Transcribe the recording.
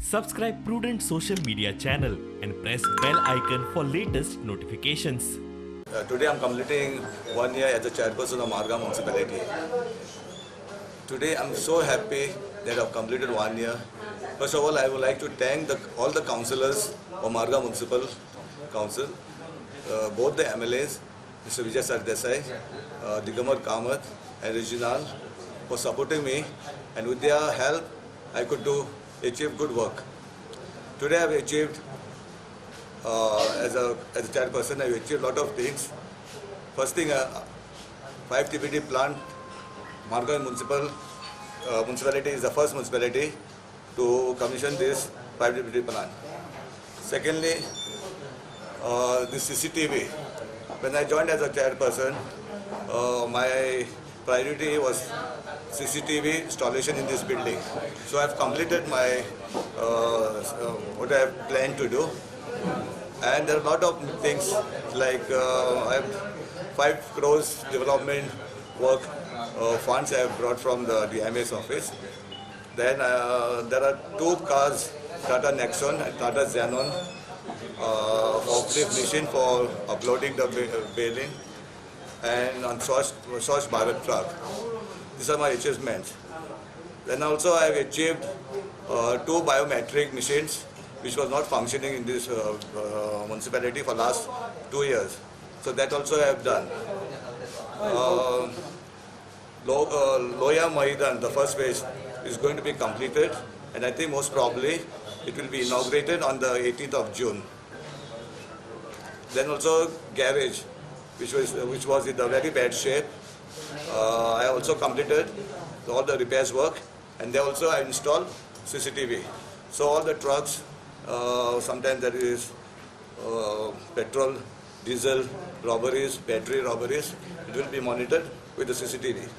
Subscribe Prudent social media channel and press bell icon for latest notifications. Today I'm completing 1 year as a chairperson of Margam Municipality. Today I'm so happy that I've completed 1 year. First of all, I would like to thank all the councillors of Margam Municipal Council, both the MLAs, Mr. Vijay Sardesai, Digamar Kamath and Reginald, for supporting me, and with their help I could achieve good work. Today I've achieved, as a chairperson, I've achieved a lot of things. First thing, 5 TPD plant. Margam municipality is the first municipality to commission this 5 TPD plant. Secondly, the CCTV. When I joined as a chairperson, my priority was CCTV installation in this building. So I've completed my what I have planned to do. And there are a lot of things like I have 5 crores development work funds I have brought from the DMA's office. Then there are 2 cars, Tata Nexon and Tata Xenon, forklift machine for uploading the baling, and on Swachh Bharat truck. These are my achievements. Then also I have achieved 2 biometric machines which was not functioning in this municipality for last 2 years. So that also I have done. Loya Maidan, the first phase, is going to be completed, and I think most probably it will be inaugurated on the 18th of June. Then also garage, which was in a very bad shape. I also completed all the repairs work, and they also I installed CCTV. So all the trucks, sometimes there is petrol, diesel robberies, battery robberies, it will be monitored with the CCTV.